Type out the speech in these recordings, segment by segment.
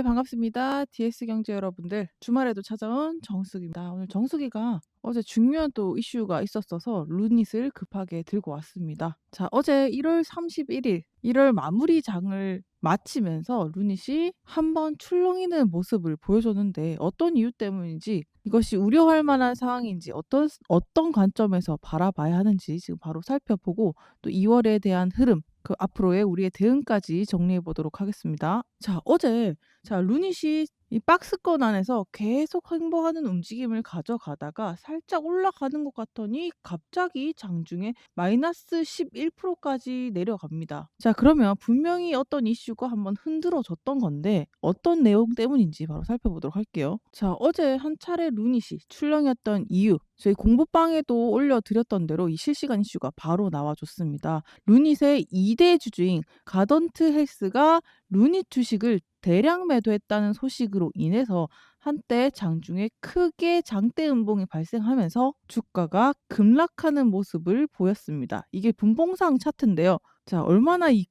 네, 반갑습니다. DS경제 여러분들. 주말에도 찾아온 정숙입니다. 오늘 정숙이가 어제 중요한 또 이슈가 있었어서 루닛을 급하게 들고 왔습니다. 자, 어제 1월 31일, 1월 마무리 장을 마치면서 루닛이 한번 출렁이는 모습을 보여줬는데 어떤 이유 때문인지, 이것이 우려할 만한 상황인지, 어떤 관점에서 바라봐야 하는지 지금 바로 살펴보고, 또 2월에 대한 흐름, 그 앞으로의 우리의 대응까지 정리해 보도록 하겠습니다. 자, 어제 루닛이 이 박스권 안에서 계속 횡보하는 움직임을 가져가다가 살짝 올라가는 것 같더니 갑자기 장중에 마이너스 11%까지 내려갑니다. 자, 그러면 분명히 어떤 이슈가 한번 흔들어 줬던 건데 어떤 내용 때문인지 바로 살펴보도록 할게요. 자, 어제 한 차례 루닛이 출렁였던 이유, 저희 공부방에도 올려드렸던 대로 이 실시간 이슈가 바로 나와줬습니다. 루닛의 2대 주주인 가던트 헬스가 루닛 주식을 대량 매도했다는 소식으로 인해서 한때 장중에 크게 장대 음봉이 발생하면서 주가가 급락하는 모습을 보였습니다. 이게 분봉상 차트인데요. 자, 얼마나 이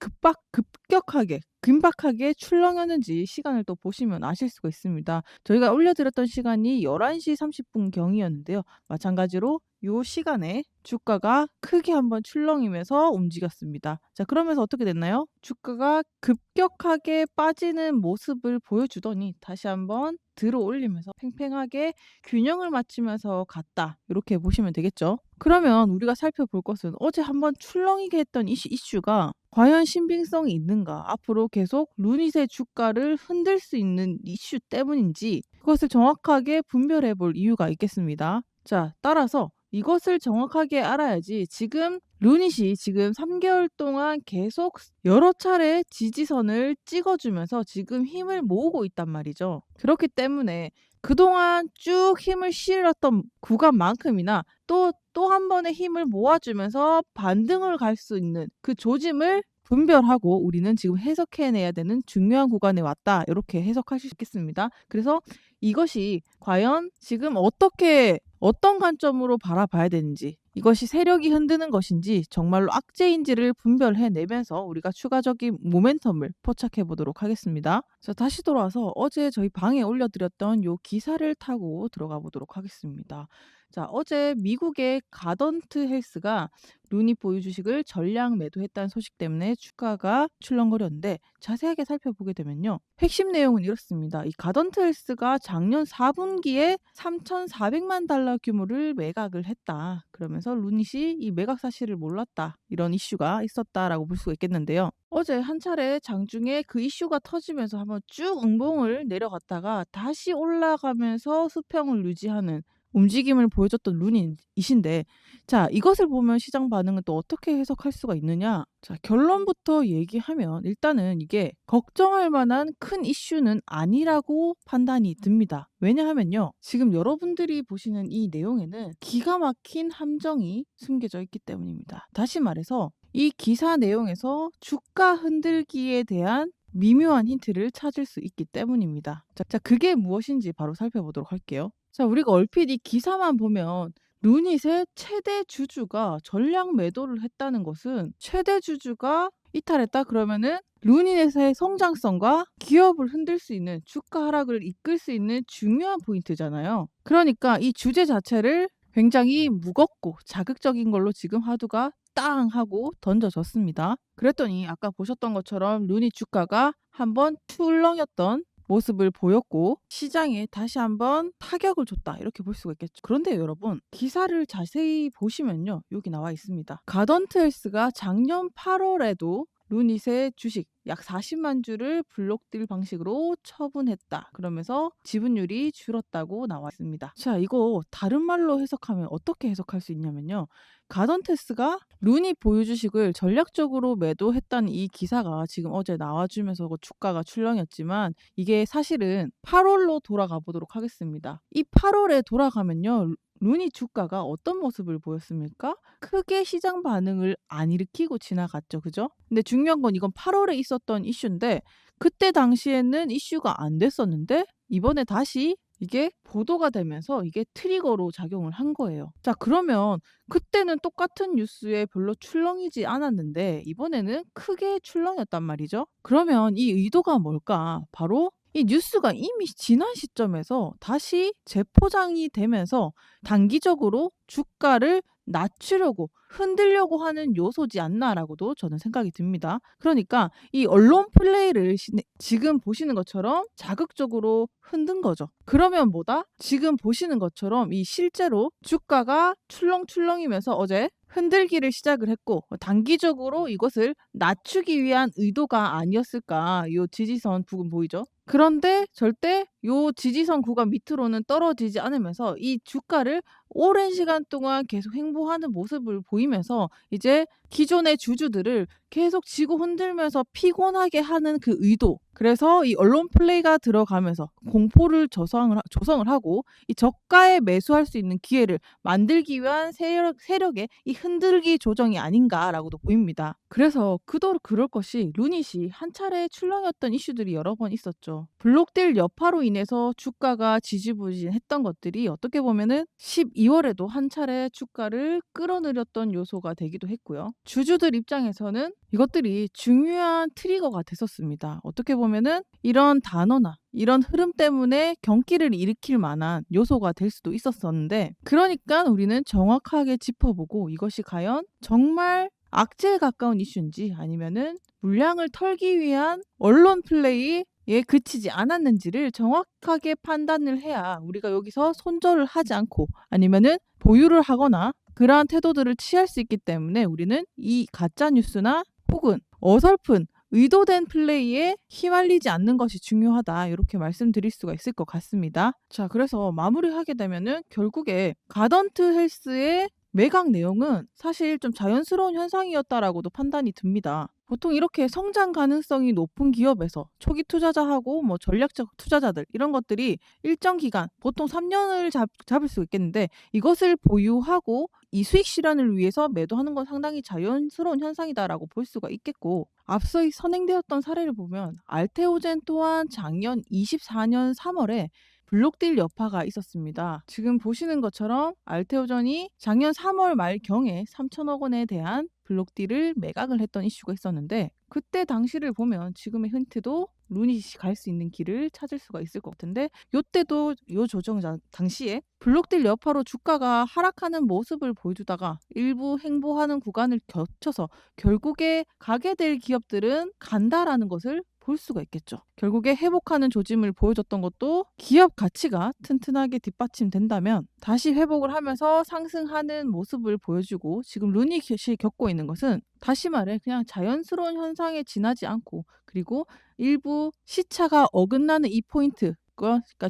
급격하게 긴박하게 출렁였는지 시간을 또 보시면 아실 수가 있습니다. 저희가 올려드렸던 시간이 11시 30분 경이었는데요. 마찬가지로 요 시간에 주가가 크게 한번 출렁이면서 움직였습니다. 자, 그러면서 어떻게 됐나요? 주가가 급격하게 빠지는 모습을 보여주더니 다시 한번 들어 올리면서 팽팽하게 균형을 맞추면서 갔다, 이렇게 보시면 되겠죠. 그러면 우리가 살펴볼 것은 어제 한번 출렁이게 했던 이슈가 과연 신빙성이 있는가, 앞으로 계속 루닛의 주가를 흔들 수 있는 이슈 때문인지, 그것을 정확하게 분별해 볼 이유가 있겠습니다. 자, 따라서 이것을 정확하게 알아야지 지금 루닛이 지금 3개월 동안 계속 여러 차례 지지선을 찍어주면서 지금 힘을 모으고 있단 말이죠. 그렇기 때문에 그동안 쭉 힘을 실었던 구간만큼이나 또 한 번의 힘을 모아주면서 반등을 갈 수 있는 그 조짐을 분별하고 우리는 지금 해석해내야 되는 중요한 구간에 왔다, 이렇게 해석하실 수 있겠습니다. 그래서 이것이 과연 지금 어떤 관점으로 바라봐야 되는지, 이것이 세력이 흔드는 것인지 정말로 악재인지를 분별해내면서 우리가 추가적인 모멘텀을 포착해 보도록 하겠습니다. 자, 다시 돌아와서 어제 저희 방에 올려드렸던 요 기사를 타고 들어가 보도록 하겠습니다. 자, 어제 미국의 가던트 헬스가 루닛 보유 주식을 전량 매도했다는 소식 때문에 주가가 출렁거렸는데, 자세하게 살펴보게 되면요, 핵심 내용은 이렇습니다. 이 가던트 헬스가 작년 4분기에 3,400만 달러 규모를 매각을 했다, 그러면서 루닛이 이 매각 사실을 몰랐다, 이런 이슈가 있었다라고 볼 수가 있겠는데요. 어제 한 차례 장중에 그 이슈가 터지면서 한번 쭉 응봉을 내려갔다가 다시 올라가면서 수평을 유지하는 움직임을 보여줬던 루닛이신데, 자, 이것을 보면 시장 반응은 또 어떻게 해석할 수가 있느냐? 자, 결론부터 얘기하면 일단은 이게 걱정할 만한 큰 이슈는 아니라고 판단이 듭니다. 왜냐하면요, 지금 여러분들이 보시는 이 내용에는 기가 막힌 함정이 숨겨져 있기 때문입니다. 다시 말해서 이 기사 내용에서 주가 흔들기에 대한 미묘한 힌트를 찾을 수 있기 때문입니다. 자, 그게 무엇인지 바로 살펴보도록 할게요. 자, 우리가 얼핏 이 기사만 보면 루닛의 최대 주주가 전량 매도를 했다는 것은, 최대 주주가 이탈했다 그러면은 루닛의 성장성과 기업을 흔들 수 있는, 주가 하락을 이끌 수 있는 중요한 포인트잖아요. 그러니까 이 주제 자체를 굉장히 무겁고 자극적인 걸로 지금 화두가 땅 하고 던져졌습니다. 그랬더니 아까 보셨던 것처럼 루닛 주가가 한번 출렁였던 모습을 보였고 시장에 다시 한번 타격을 줬다, 이렇게 볼 수가 있겠죠. 그런데 여러분, 기사를 자세히 보시면요, 여기 나와 있습니다. 가던트 헬스가 작년 8월에도 루닛의 주식 약 40만 주를 블록딜 방식으로 처분했다, 그러면서 지분율이 줄었다고 나와 있습니다. 자, 이거 다른 말로 해석하면 어떻게 해석할 수 있냐면요, 가던테스가 루닛 보유 주식을 전략적으로 매도했다는 이 기사가 지금 어제 나와주면서 주가가 출렁였지만, 이게 사실은 8월로 돌아가 보도록 하겠습니다. 이 8월에 돌아가면요, 루닛 주가가 어떤 모습을 보였습니까? 크게 시장 반응을 안 일으키고 지나갔죠. 그죠? 근데 중요한 건 이건 8월에 있었던 이슈인데, 그때 당시에는 이슈가 안 됐었는데 이번에 다시 이게 보도가 되면서 이게 트리거로 작용을 한 거예요. 자, 그러면 그때는 똑같은 뉴스에 별로 출렁이지 않았는데 이번에는 크게 출렁였단 말이죠. 그러면 이 의도가 뭘까? 바로 이 뉴스가 이미 지난 시점에서 다시 재포장이 되면서 단기적으로 주가를 낮추려고 흔들려고 하는 요소지 않나라고도 저는 생각이 듭니다. 그러니까 이 언론 플레이를 지금 보시는 것처럼 자극적으로 흔든 거죠. 그러면 뭐다? 지금 보시는 것처럼 이 실제로 주가가 출렁출렁이면서 어제 흔들기를 시작을 했고 단기적으로 이것을 낮추기 위한 의도가 아니었을까. 요 지지선 부근 보이죠? 그런데 절대 요 지지선 구간 밑으로는 떨어지지 않으면서 이 주가를 오랜 시간 동안 계속 횡보하는 모습을 보이면서 이제 기존의 주주들을 계속 지고 흔들면서 피곤하게 하는 그 의도. 그래서 이 언론 플레이가 들어가면서 공포를 조성을 하고 이 저가에 매수할 수 있는 기회를 만들기 위한 세력의 이 흔들기 조정이 아닌가라고도 보입니다. 그래서 그토록 그럴 것이 루닛이 한 차례 출렁였던 이슈들이 여러 번 있었죠. 블록딜 여파로 인해서 주가가 지지부진했던 것들이 어떻게 보면은 12월에도 한 차례 주가를 끌어들였던 요소가 되기도 했고요. 주주들 입장에서는 이것들이 중요한 트리거가 됐었습니다. 어떻게 보면은 이런 단어나 이런 흐름 때문에 경기를 일으킬 만한 요소가 될 수도 있었었는데, 그러니까 우리는 정확하게 짚어보고 이것이 과연 정말 악재에 가까운 이슈인지 아니면은 물량을 털기 위한 언론 플레이에 그치지 않았는지를 정확하게 판단을 해야 우리가 여기서 손절을 하지 않고 아니면은 보유를 하거나 그러한 태도들을 취할 수 있기 때문에 우리는 이 가짜 뉴스나 혹은 어설픈 의도된 플레이에 휘말리지 않는 것이 중요하다. 이렇게 말씀드릴 수가 있을 것 같습니다. 자, 그래서 마무리하게 되면은 결국에 가던트 헬스의 매각 내용은 사실 좀 자연스러운 현상이었다라고도 판단이 듭니다. 보통 이렇게 성장 가능성이 높은 기업에서 초기 투자자하고 뭐 전략적 투자자들 이런 것들이 일정 기간, 보통 3년을 잡을 수 있겠는데 이것을 보유하고 이 수익 실현을 위해서 매도하는 건 상당히 자연스러운 현상이다라고 볼 수가 있겠고, 앞서 선행되었던 사례를 보면 알테오젠 또한 작년 24년 3월에 블록딜 여파가 있었습니다. 지금 보시는 것처럼 알테오전이 작년 3월 말경에 3천억 원에 대한 블록딜을 매각을 했던 이슈가 있었는데, 그때 당시를 보면 지금의 힌트도 루닛이 갈 수 있는 길을 찾을 수가 있을 것 같은데, 요때도 요 조정 당시에 블록딜 여파로 주가가 하락하는 모습을 보여주다가 일부 횡보하는 구간을 거쳐서 결국에 가게 될 기업들은 간다라는 것을 볼 수가 있겠죠. 결국에 회복하는 조짐을 보여줬던 것도 기업 가치가 튼튼하게 뒷받침된다면 다시 회복을 하면서 상승하는 모습을 보여주고, 지금 루닛이 겪고 있는 것은 다시 말해 그냥 자연스러운 현상에 지나지 않고, 그리고 일부 시차가 어긋나는 이 포인트, 그러니까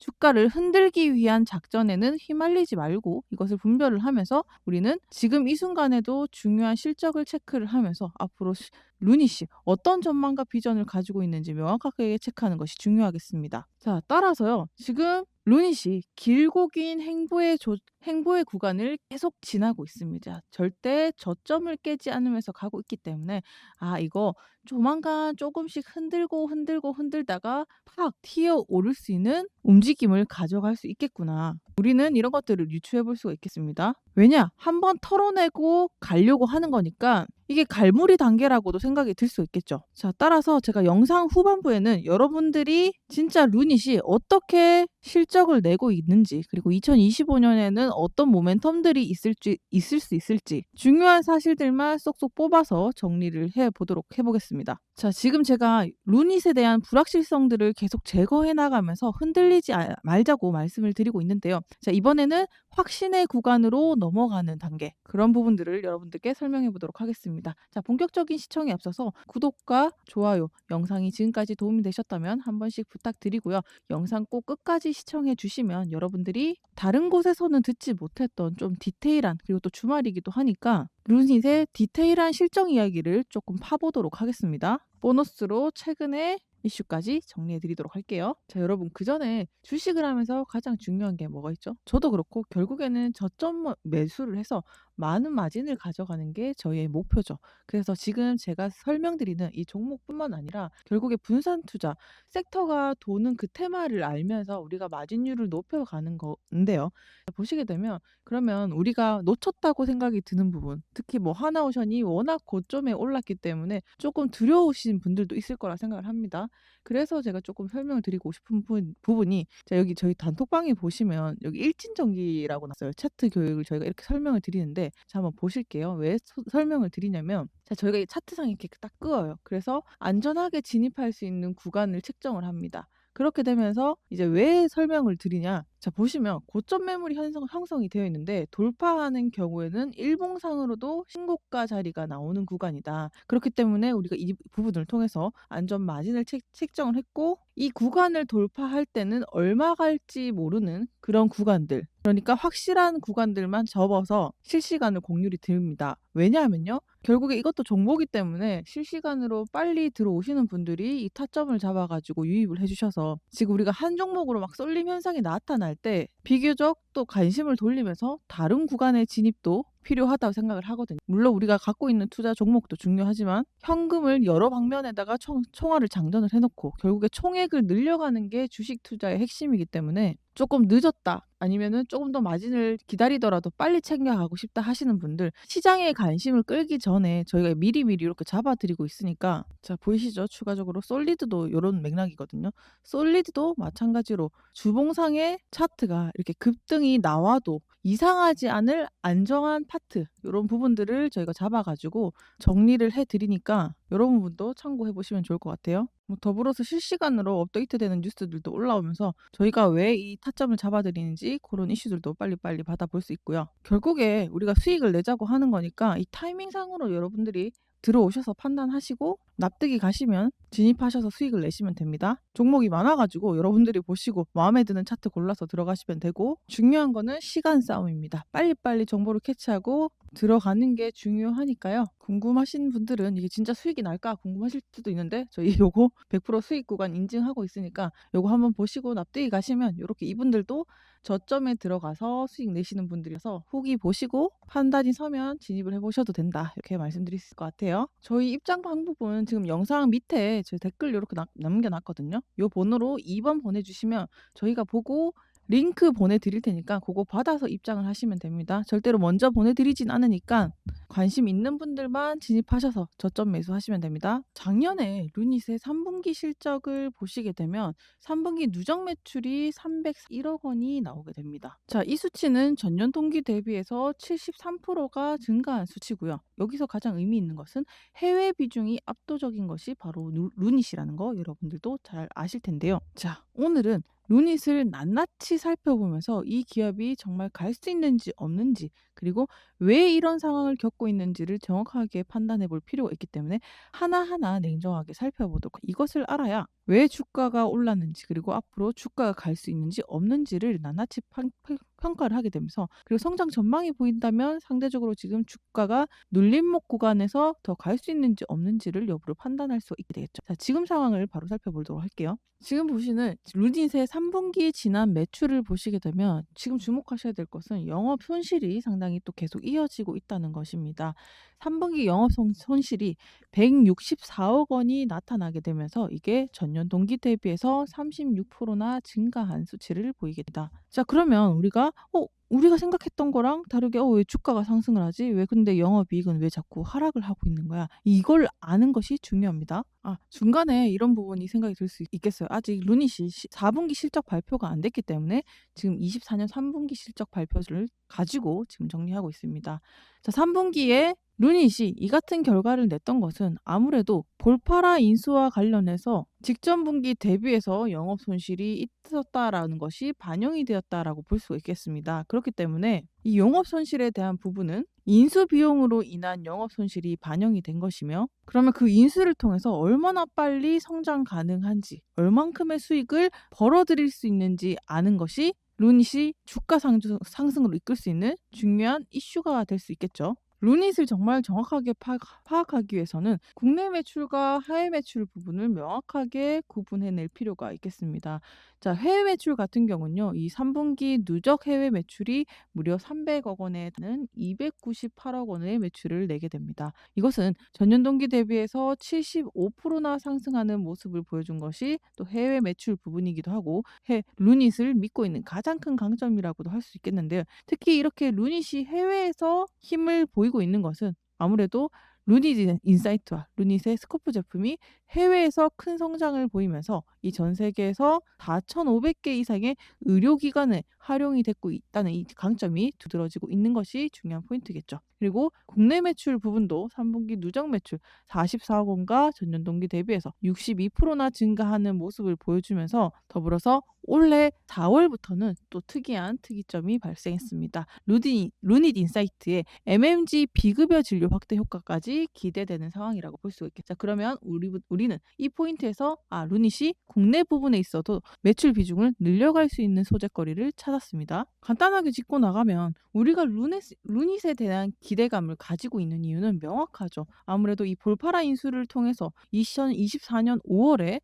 주가를 흔들기 위한 작전에는 휘말리지 말고 이것을 분별을 하면서 우리는 지금 이 순간에도 중요한 실적을 체크를 하면서 앞으로 루닛이 어떤 전망과 비전을 가지고 있는지 명확하게 체크하는 것이 중요하겠습니다. 자, 따라서요. 지금 루닛이 길고 긴 행보의 구간을 계속 지나고 있습니다. 절대 저점을 깨지 않으면서 가고 있기 때문에 이거 조만간 조금씩 흔들다가 팍 튀어 오를 수 있는 움직임을 가져갈 수 있겠구나. 우리는 이런 것들을 유추해 볼 수가 있겠습니다. 왜냐? 한번 털어내고 가려고 하는 거니까 이게 갈무리 단계라고도 생각이 들 수 있겠죠. 자, 따라서 제가 영상 후반부에는 여러분들이 진짜 루닛이 어떻게 실적을 내고 있는지, 그리고 2025년에는 어떤 모멘텀들이 있을 수 있을지 중요한 사실들만 쏙쏙 뽑아서 정리를 해보겠습니다. 자, 지금 제가 루닛에 대한 불확실성들을 계속 제거해 나가면서 흔들리지 말자고 말씀을 드리고 있는데요. 자, 이번에는 확신의 구간으로 넘어가는 단계, 그런 부분들을 여러분들께 설명해 보도록 하겠습니다. 자, 본격적인 시청에 앞서서 구독과 좋아요, 영상이 지금까지 도움이 되셨다면 한 번씩 부탁드리고요. 영상 꼭 끝까지 시청해 주시면 여러분들이 다른 곳에서는 듣지 못했던 좀 디테일한, 그리고 또 주말이기도 하니까 루닛의 디테일한 실적 이야기를 조금 파보도록 하겠습니다. 보너스로 최근에 이슈까지 정리해 드리도록 할게요. 자, 여러분, 그 전에 주식을 하면서 가장 중요한 게 뭐가 있죠? 저도 그렇고 결국에는 저점 매수를 해서 많은 마진을 가져가는 게 저희의 목표죠. 그래서 지금 제가 설명드리는 이 종목뿐만 아니라 결국에 분산 투자, 섹터가 도는 그 테마를 알면서 우리가 마진율을 높여가는 건데요. 보시게 되면 그러면 우리가 놓쳤다고 생각이 드는 부분, 특히 뭐 하나오션이 워낙 고점에 올랐기 때문에 조금 두려우신 분들도 있을 거라 생각을 합니다. 그래서 제가 조금 설명을 드리고 싶은 부분이, 자 여기 저희 단톡방에 보시면 여기 일진전기라고 났어요. 차트 교육을 저희가 이렇게 설명을 드리는데, 자 한번 보실게요. 왜 설명을 드리냐면, 자 저희가 이 차트상에 이렇게 딱 끄어요. 그래서 안전하게 진입할 수 있는 구간을 책정을 합니다. 그렇게 되면서 이제 왜 설명을 드리냐, 자 보시면 고점 매물이 형성이 되어 있는데 돌파하는 경우에는 일봉상으로도 신고가 자리가 나오는 구간이다. 그렇기 때문에 우리가 이 부분을 통해서 안전 마진을 책정을 했고, 이 구간을 돌파할 때는 얼마 갈지 모르는 그런 구간들, 그러니까 확실한 구간들만 접어서 실시간으로 공률이 듭니다. 왜냐하면요, 결국에 이것도 정보기 때문에 실시간으로 빨리 들어오시는 분들이 이 타점을 잡아가지고 유입을 해주셔서, 지금 우리가 한 종목으로 막 쏠림 현상이 나타날 때 비교적 또 관심을 돌리면서 다른 구간의 진입도 필요하다고 생각을 하거든요. 물론 우리가 갖고 있는 투자 종목도 중요하지만 현금을 여러 방면에다가 총알을 장전을 해놓고 결국에 총액을 늘려가는 게 주식 투자의 핵심이기 때문에, 조금 늦었다 아니면은 조금 더 마진을 기다리더라도 빨리 챙겨가고 싶다 하시는 분들, 시장의 관심을 끌기 전에 저희가 미리미리 이렇게 잡아드리고 있으니까, 자 보이시죠? 추가적으로 솔리드도 이런 맥락이거든요. 솔리드도 마찬가지로 주봉상의 차트가 이렇게 급등이 나와도 이상하지 않을 안정한 파트, 이런 부분들을 저희가 잡아가지고 정리를 해드리니까 이런 부분도 참고해 보시면 좋을 것 같아요. 뭐 더불어서 실시간으로 업데이트되는 뉴스들도 올라오면서 저희가 왜 이 타점을 잡아드리는지 그런 이슈들도 빨리빨리 받아볼 수 있고요. 결국에 우리가 수익을 내자고 하는 거니까 이 타이밍상으로 여러분들이 들어오셔서 판단하시고 납득이 가시면 진입하셔서 수익을 내시면 됩니다. 종목이 많아가지고 여러분들이 보시고 마음에 드는 차트 골라서 들어가시면 되고, 중요한 거는 시간 싸움입니다. 빨리빨리 정보를 캐치하고 들어가는 게 중요하니까요. 궁금하신 분들은 이게 진짜 수익이 날까 궁금하실 수도 있는데, 저희 요거 100% 수익 구간 인증하고 있으니까 요거 한번 보시고 납득이 가시면 요렇게 이분들도 저점에 들어가서 수익 내시는 분들이라서 후기 보시고 판단이 서면 진입을 해보셔도 된다, 이렇게 말씀드릴 수 있을 것 같아요. 저희 입장 방법은 지금 영상 밑에 제 댓글 이렇게 남겨놨거든요. 요 번호로 2번 보내주시면 저희가 보고 링크 보내드릴 테니까 그거 받아서 입장을 하시면 됩니다. 절대로 먼저 보내드리진 않으니까 관심 있는 분들만 진입하셔서 저점 매수하시면 됩니다. 작년에 루닛의 3분기 실적을 보시게 되면 3분기 누적 매출이 301억 원이 나오게 됩니다. 자, 이 수치는 전년 동기 대비해서 73%가 증가한 수치고요. 여기서 가장 의미 있는 것은 해외 비중이 압도적인 것이 바로 루닛이라는 거 여러분들도 잘 아실 텐데요. 자, 오늘은 루닛을 낱낱이 살펴보면서 이 기업이 정말 갈 수 있는지 없는지, 그리고 왜 이런 상황을 겪고 있는지를 정확하게 판단해 볼 필요가 있기 때문에 하나하나 냉정하게 살펴보도록, 이것을 알아야 왜 주가가 올랐는지, 그리고 앞으로 주가가 갈 수 있는지 없는지를 낱낱이 평가를 하게 되면서, 그리고 성장 전망이 보인다면 상대적으로 지금 주가가 눌림목 구간에서 더 갈 수 있는지 없는지를 여부를 판단할 수 있게 되겠죠. 자, 지금 상황을 바로 살펴보도록 할게요. 지금 보시는 루닛의 3분기 지난 매출을 보시게 되면 지금 주목하셔야 될 것은 영업 손실이 상당히 또 계속 이어지고 있다는 것입니다. 3분기 영업 손실이 164억 원이 나타나게 되면서 이게 전년 동기 대비해서 36%나 증가한 수치를 보이게 됩니다. 자, 그러면 우리가 생각했던 거랑 다르게 왜 주가가 상승을 하지? 왜 근데 영업이익은 왜 자꾸 하락을 하고 있는 거야? 이걸 아는 것이 중요합니다. 중간에 이런 부분이 생각이 들 수 있겠어요. 아직 루닛이 4분기 실적 발표가 안 됐기 때문에 지금 24년 3분기 실적 발표를 가지고 지금 정리하고 있습니다. 자, 3분기에 루닛이 이 같은 결과를 냈던 것은 아무래도 볼파라 인수와 관련해서 직전 분기 대비해서 영업 손실이 있었다라는 것이 반영이 되었다라고 볼 수 있겠습니다. 그렇기 때문에 이 영업 손실에 대한 부분은 인수 비용으로 인한 영업 손실이 반영이 된 것이며, 그러면 그 인수를 통해서 얼마나 빨리 성장 가능한지, 얼만큼의 수익을 벌어들일 수 있는지 아는 것이 루닛이 주가 상승으로 이끌 수 있는 중요한 이슈가 될 수 있겠죠. 루닛을 정말 정확하게 파악하기 위해서는 국내 매출과 해외 매출 부분을 명확하게 구분해낼 필요가 있겠습니다. 자, 해외 매출 같은 경우는요, 이 3분기 누적 해외 매출이 무려 300억 원에 달하는 298억 원의 매출을 내게 됩니다. 이것은 전년 동기 대비해서 75%나 상승하는 모습을 보여준 것이 또 해외 매출 부분이기도 하고, 루닛을 믿고 있는 가장 큰 강점이라고도 할 수 있겠는데요. 특히 이렇게 루닛이 해외에서 힘을 보이고 있는 것은 아무래도 루닛 인사이트와 루닛의 스코프 제품이 해외에서 큰 성장을 보이면서 이 전 세계에서 4,500개 이상의 의료기관에 활용이 되고 있다는 이 강점이 두드러지고 있는 것이 중요한 포인트겠죠. 그리고 국내 매출 부분도 3분기 누적 매출 44억 원과 전년 동기 대비해서 62%나 증가하는 모습을 보여주면서 더불어서 올해 4월부터는 또 특이한 특이점이 발생했습니다. 루닛 인사이트의 MMG 비급여 진료 확대 효과까지 기대되는 상황이라고 볼 수가 있겠죠. 그러면 우리는 이 포인트에서 루닛이 국내 부분에 있어도 매출 비중을 늘려갈 수 있는 소재거리를 찾았습니다. 간단하게 짚고 나가면 우리가 루닛에 대한 기대감을 가지고 있는 이유는 명확하죠. 아무래도 이 볼파라 인수를 통해서 2024년 5월에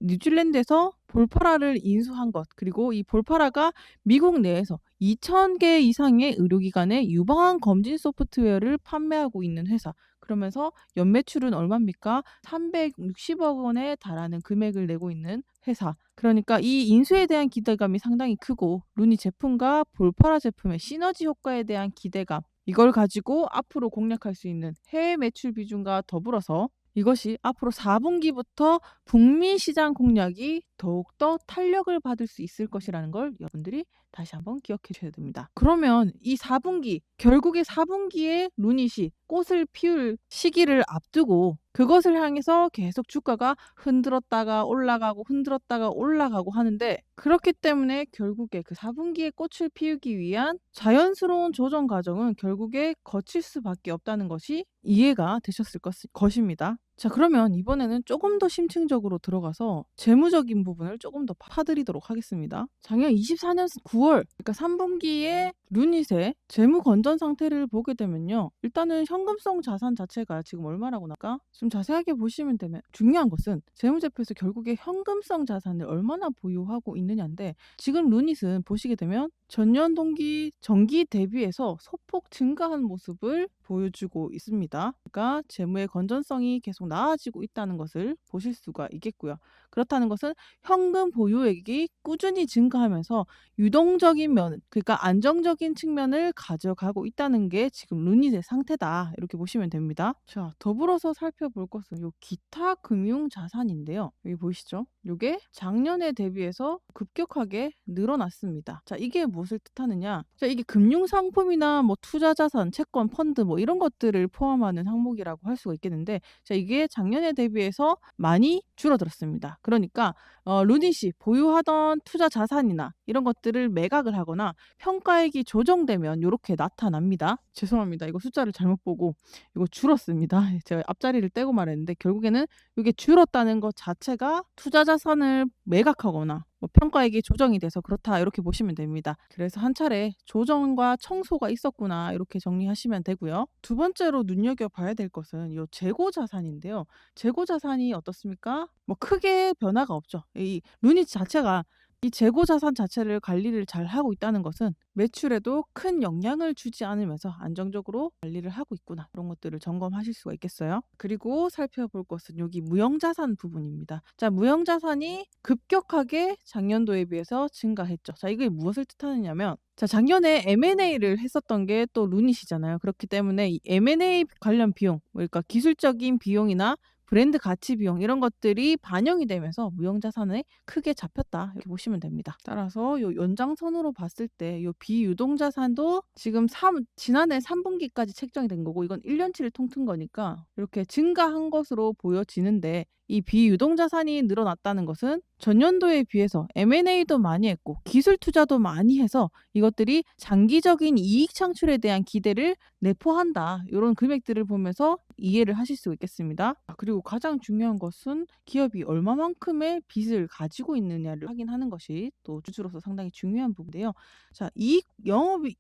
뉴질랜드에서 볼파라를 인수한 것, 그리고 이 볼파라가 미국 내에서 2,000개 이상의 의료기관에 유방암 검진 소프트웨어를 판매하고 있는 회사. 그러면서 연매출은 얼마입니까? 360억 원에 달하는 금액을 내고 있는 회사. 그러니까 이 인수에 대한 기대감이 상당히 크고, 루닛 제품과 볼파라 제품의 시너지 효과에 대한 기대감, 이걸 가지고 앞으로 공략할 수 있는 해외 매출 비중과 더불어서 이것이 앞으로 4분기부터 북미 시장 공략이 더욱더 탄력을 받을 수 있을 것이라는 걸 여러분들이 다시 한번 기억해 주셔야 됩니다. 그러면 이 4분기, 결국에 4분기에 루닛이 꽃을 피울 시기를 앞두고 그것을 향해서 계속 주가가 흔들었다가 올라가고 흔들었다가 올라가고 하는데, 그렇기 때문에 결국에 그 4분기에 꽃을 피우기 위한 자연스러운 조정 과정은 결국에 거칠 수밖에 없다는 것이 이해가 되셨을 것입니다. 자, 그러면 이번에는 조금 더 심층적으로 들어가서 재무적인 부분을 조금 더 파드리도록 하겠습니다. 작년 24년 9월, 그러니까 3분기에 루닛의 재무 건전 상태를 보게 되면요, 일단은 현금성 자산 자체가 지금 얼마라고 나까? 좀 자세하게 보시면 되면 중요한 것은 재무제표에서 결국에 현금성 자산을 얼마나 보유하고 있느냐인데, 지금 루닛은 보시게 되면 전년 동기 전기 대비해서 소폭 증가한 모습을 보여주고 있습니다. 그러니까 재무의 건전성이 계속 나아지고 있다는 것을 보실 수가 있겠고요. 그렇다는 것은 현금 보유액이 꾸준히 증가하면서 유동적인 면, 그러니까 안정적인 측면을 가져가고 있다는 게 지금 루닛의 상태다, 이렇게 보시면 됩니다. 자, 더불어서 살펴볼 것은 요 기타 금융 자산인데요. 여기 보이시죠? 요게 작년에 대비해서 급격하게 늘어났습니다. 자, 이게 무엇을 뜻하느냐? 자, 이게 금융 상품이나 뭐 투자 자산, 채권, 펀드 뭐 이런 것들을 포함하는 항목이라고 할 수가 있겠는데, 자, 이게 작년에 대비해서 많이 줄어들었습니다. 그러니까 루닛이 보유하던 투자 자산이나 이런 것들을 매각을 하거나 평가액이 조정되면 이렇게 나타납니다. 죄송합니다. 이거 숫자를 잘못 보고 이거 줄었습니다. 제가 앞자리를 떼고 말했는데, 결국에는 이게 줄었다는 것 자체가 투자 자산을 매각하거나 뭐 평가액이 조정이 돼서 그렇다, 이렇게 보시면 됩니다. 그래서 한 차례 조정과 청소가 있었구나, 이렇게 정리하시면 되고요. 두 번째로 눈여겨봐야 될 것은 이 재고 자산인데요. 재고 자산이 어떻습니까? 뭐 크게 변화가 없죠. 이 루닛 자체가 이 재고 자산 자체를 관리를 잘 하고 있다는 것은 매출에도 큰 영향을 주지 않으면서 안정적으로 관리를 하고 있구나, 그런 것들을 점검하실 수가 있겠어요. 그리고 살펴볼 것은 여기 무형자산 부분입니다. 자, 무형자산이 급격하게 작년도에 비해서 증가했죠. 자, 이게 무엇을 뜻하느냐면, 자, 작년에 M&A를 했었던 게 또 루닛이잖아요. 그렇기 때문에 이 M&A 관련 비용, 그러니까 기술적인 비용이나 브랜드 가치 비용, 이런 것들이 반영이 되면서 무형자산에 크게 잡혔다, 이렇게 보시면 됩니다. 따라서 요 연장선으로 봤을 때 요 비유동자산도 지금 지난해 3분기까지 책정이 된 거고, 이건 1년치를 통튼 거니까 이렇게 증가한 것으로 보여지는데, 이 비유동자산이 늘어났다는 것은 전년도에 비해서 M&A도 많이 했고 기술 투자도 많이 해서 이것들이 장기적인 이익 창출에 대한 기대를 내포한다, 이런 금액들을 보면서 이해를 하실 수 있겠습니다. 그리고 가장 중요한 것은 기업이 얼마만큼의 빚을 가지고 있느냐를 확인하는 것이 또 주주로서 상당히 중요한 부분인데요. 자, 이익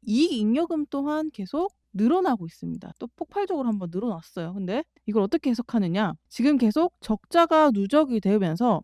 잉여금 또한 계속 늘어나고 있습니다. 또 폭발적으로 한번 늘어났어요. 근데 이걸 어떻게 해석하느냐? 지금 계속 적자가 누적이 되면서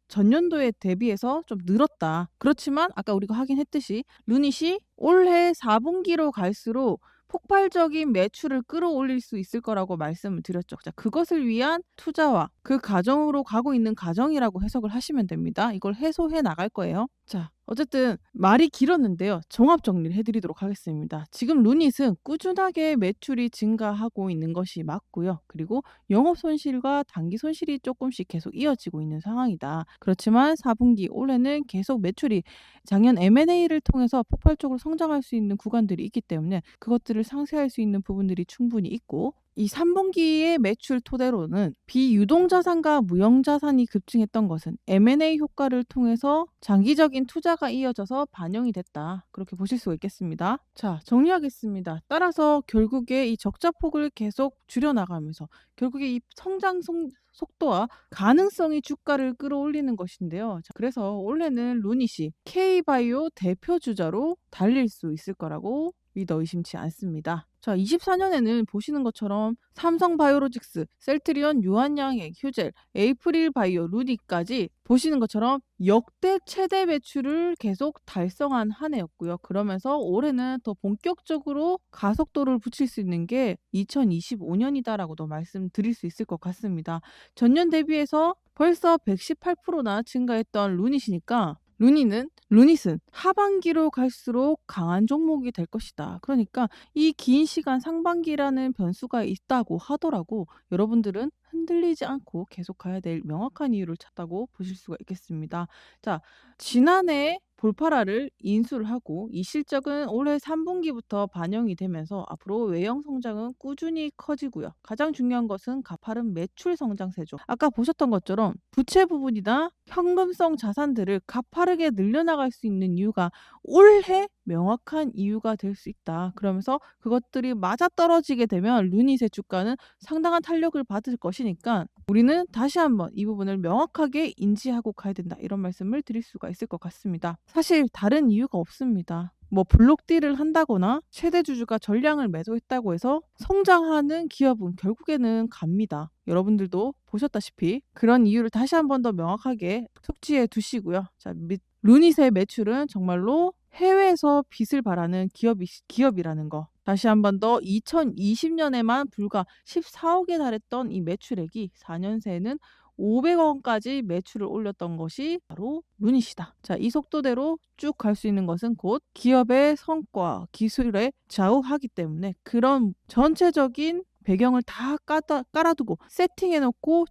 전년도에 대비해서 좀 늘었다. 그렇지만 아까 우리가 확인했듯이 루닛이 올해 4분기로 갈수록 폭발적인 매출을 끌어올릴 수 있을 거라고 말씀을 드렸죠. 자, 그것을 위한 투자와 그 과정으로 가고 있는 과정이라고 해석을 하시면 됩니다. 이걸 해소해 나갈 거예요. 자, 어쨌든 말이 길었는데요. 종합 정리를 해드리도록 하겠습니다. 지금 루닛은 꾸준하게 매출이 증가하고 있는 것이 맞고요. 그리고 영업 손실과 단기 손실이 조금씩 계속 이어지고 있는 상황이다. 그렇지만 4분기 올해는 계속 매출이 작년 M&A를 통해서 폭발적으로 성장할 수 있는 구간들이 있기 때문에 그것들을 상쇄할 수 있는 부분들이 충분히 있고, 이 3분기의 매출 토대로는 비유동자산과 무형자산이 급증했던 것은 M&A 효과를 통해서 장기적인 투자가 이어져서 반영이 됐다. 그렇게 보실 수가 있겠습니다. 자, 정리하겠습니다. 따라서 결국에 이 적자폭을 계속 줄여나가면서 결국에 이 성장 속도와 가능성이 주가를 끌어올리는 것인데요. 자, 그래서 올해는 루닛이 K바이오 대표 주자로 달릴 수 있을 거라고 믿어 의심치 않습니다. 자, 24년에는 보시는 것처럼 삼성바이오로직스, 셀트리온, 유한양행, 휴젤, 에이프릴 바이오, 루닛까지 보시는 것처럼 역대 최대 매출을 계속 달성한 한 해였고요. 그러면서 올해는 더 본격적으로 가속도를 붙일 수 있는 게 2025년이다라고도 말씀드릴 수 있을 것 같습니다. 전년 대비해서 벌써 118%나 증가했던 루닛이니까 루닛은 하반기로 갈수록 강한 종목이 될 것이다. 그러니까 이 긴 시간 상반기라는 변수가 있다고 하더라도 여러분들은 흔들리지 않고 계속 가야 될 명확한 이유를 찾다고 보실 수가 있겠습니다. 자, 지난해 볼파라를 인수를 하고 이 실적은 올해 3분기부터 반영이 되면서 앞으로 외형 성장은 꾸준히 커지고요. 가장 중요한 것은 가파른 매출 성장세죠. 아까 보셨던 것처럼 부채 부분이나 현금성 자산들을 가파르게 늘려나갈 수 있는 이유가 올해 명확한 이유가 될 수 있다. 그러면서 그것들이 맞아떨어지게 되면 루닛의 주가는 상당한 탄력을 받을 것이니까 우리는 다시 한번 이 부분을 명확하게 인지하고 가야 된다. 이런 말씀을 드릴 수가 있을 것 같습니다. 사실 다른 이유가 없습니다. 뭐 블록딜을 한다거나 최대 주주가 전량을 매도했다고 해서 성장하는 기업은 결국에는 갑니다. 여러분들도 보셨다시피 그런 이유를 다시 한 번 더 명확하게 숙지해 두시고요. 자, 루닛의 매출은 정말로 해외에서 빚을 발하는 기업이라는 거. 다시 한 번 더 2020년에만 불과 14억에 달했던 이 매출액이 4년 새에는 500억 원까지 매출을 올렸던 것이 바로 루닛이다. 자, 이 속도대로 쭉 갈 수 있는 것은 곧 기업의 성과, 기술에 좌우하기 때문에 그런 전체적인 배경을 다 깔아두고 세팅해놓고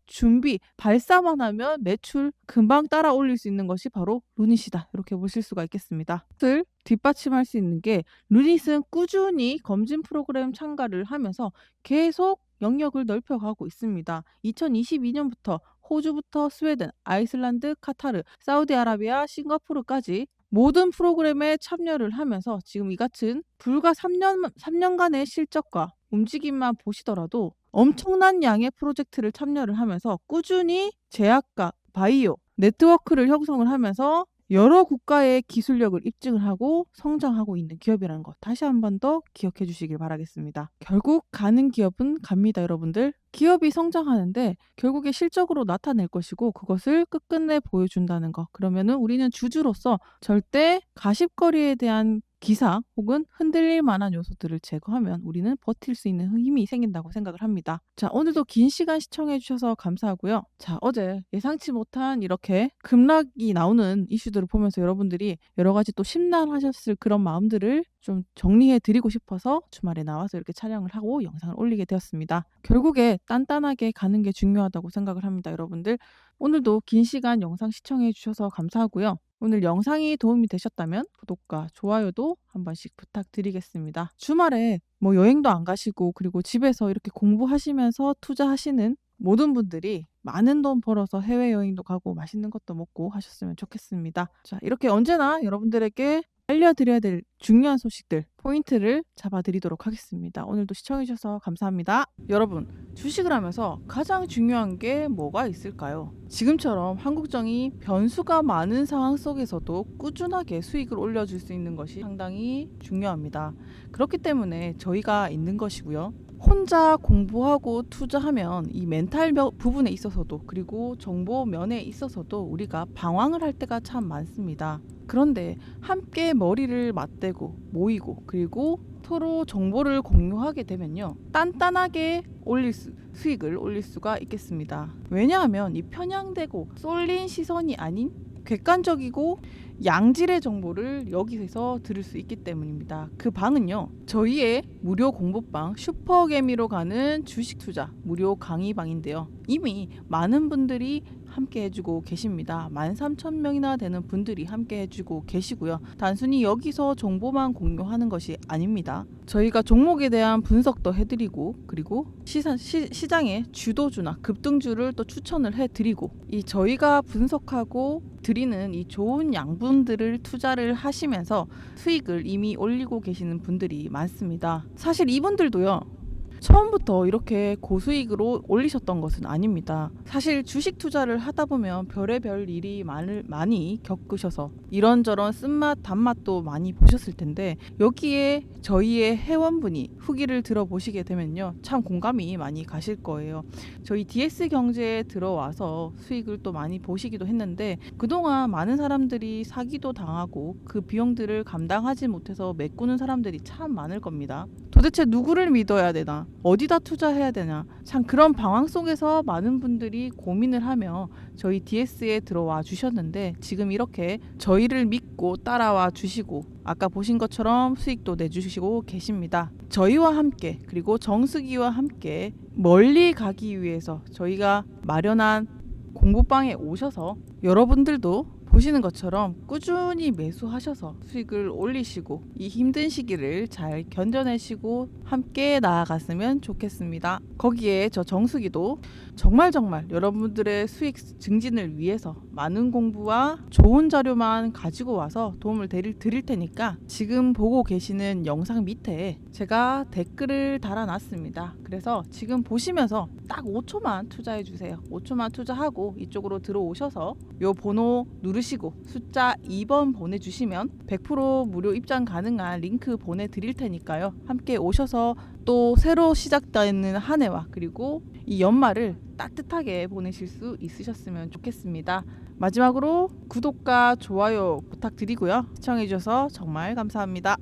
발사만 하면 매출 금방 따라 올릴 수 있는 것이 바로 루닛이다. 이렇게 보실 수가 있겠습니다. 이것을 뒷받침할 수 있는 게 루닛은 꾸준히 검진 프로그램 참가를 하면서 계속 영역을 넓혀가고 있습니다. 2022년부터 호주부터 스웨덴, 아이슬란드, 카타르, 사우디아라비아, 싱가포르까지 모든 프로그램에 참여를 하면서 지금 이 같은 불과 3년간의 실적과 움직임만 보시더라도 엄청난 양의 프로젝트를 참여를 하면서 꾸준히 제약과 바이오, 네트워크를 형성을 하면서 여러 국가의 기술력을 입증을 하고 성장하고 있는 기업이라는 것 다시 한 번 더 기억해 주시길 바라겠습니다. 결국 가는 기업은 갑니다, 여러분들. 기업이 성장하는데 결국에 실적으로 나타낼 것이고 그것을 끝끝내 보여준다는 것. 그러면은 우리는 주주로서 절대 가십거리에 대한 기사 혹은 흔들릴 만한 요소들을 제거하면 우리는 버틸 수 있는 힘이 생긴다고 생각을 합니다. 자, 오늘도 긴 시간 시청해 주셔서 감사하고요. 자, 어제 예상치 못한 이렇게 급락이 나오는 이슈들을 보면서 여러분들이 여러 가지 또 심란하셨을 그런 마음들을 좀 정리해 드리고 싶어서 주말에 나와서 이렇게 촬영을 하고 영상을 올리게 되었습니다. 결국에 단단하게 가는 게 중요하다고 생각을 합니다, 여러분들. 오늘도 긴 시간 영상 시청해 주셔서 감사하고요. 오늘 영상이 도움이 되셨다면 구독과 좋아요도 한 번씩 부탁드리겠습니다. 주말에 뭐 여행도 안 가시고 그리고 집에서 이렇게 공부하시면서 투자하시는 모든 분들이 많은 돈 벌어서 해외여행도 가고 맛있는 것도 먹고 하셨으면 좋겠습니다. 자, 이렇게 언제나 여러분들에게 알려드려야 될 중요한 소식들 포인트를 잡아드리도록 하겠습니다. 오늘도 시청해주셔서 감사합니다. 여러분, 주식을 하면서 가장 중요한 게 뭐가 있을까요? 지금처럼 한국정이 변수가 많은 상황 속에서도 꾸준하게 수익을 올려줄 수 있는 것이 상당히 중요합니다. 그렇기 때문에 저희가 있는 것이고요. 혼자 공부하고 투자하면 이 멘탈 부분에 있어서도, 그리고 정보 면에 있어서도 우리가 방황을 할 때가 참 많습니다. 그런데 함께 머리를 맞대고 모이고, 그리고 서로 정보를 공유하게 되면요, 단단하게 수익을 올릴 수가 있겠습니다. 왜냐하면 이 편향되고 쏠린 시선이 아닌 객관적이고 양질의 정보를 여기서 들을 수 있기 때문입니다. 그 방은요, 저희의 무료 공부방 슈퍼개미로 가는 주식 투자 무료 강의방인데요, 이미 많은 분들이 함께 해주고 계십니다. 13,000명이나 되는 분들이 함께 해주고 계시고요. 단순히 여기서 정보만 공유하는 것이 아닙니다. 저희가 종목에 대한 분석도 해드리고, 그리고 시장의 주도주나 급등주를 또 추천을 해드리고, 이 저희가 분석하고 드리는 이 좋은 양분들을 투자를 하시면서 수익을 이미 올리고 계시는 분들이 많습니다. 사실 이분들도요, 처음부터 이렇게 고수익으로 올리셨던 것은 아닙니다. 사실 주식 투자를 하다 보면 별의별 일이 많이 겪으셔서 이런저런 쓴맛 단맛도 많이 보셨을 텐데, 여기에 저희의 회원분이 후기를 들어보시게 되면요, 참 공감이 많이 가실 거예요. 저희 DS경제에 들어와서 수익을 또 많이 보시기도 했는데, 그동안 많은 사람들이 사기도 당하고 그 비용들을 감당하지 못해서 메꾸는 사람들이 참 많을 겁니다. 도대체 누구를 믿어야 되나? 어디다 투자해야 되나? 참 그런 방황 속에서 많은 분들이 고민을 하며 저희 DS에 들어와 주셨는데, 지금 이렇게 저희를 믿고 따라와 주시고 아까 보신 것처럼 수익도 내주시고 계십니다. 저희와 함께, 그리고 정수기와 함께 멀리 가기 위해서 저희가 마련한 공부방에 오셔서 여러분들도 보시는 것처럼 꾸준히 매수하셔서 수익을 올리시고 이 힘든 시기를 잘 견뎌내시고 함께 나아갔으면 좋겠습니다. 거기에 저 정수기도 정말 여러분들의 수익 증진을 위해서 많은 공부와 좋은 자료만 가지고 와서 도움을 드릴 테니까 지금 보고 계시는 영상 밑에 제가 댓글을 달아놨습니다. 그래서 지금 보시면서 딱 5초만 투자해 주세요. 5초만 투자하고 이쪽으로 들어오셔서 요 번호 누르시고 숫자 2번 보내주시면 100% 무료 입장 가능한 링크 보내드릴 테니까요. 함께 오셔서 또 새로 시작되는 한 해와 그리고 이 연말을 따뜻하게 보내실 수 있으셨으면 좋겠습니다. 마지막으로 구독과 좋아요 부탁드리고요. 시청해주셔서 정말 감사합니다.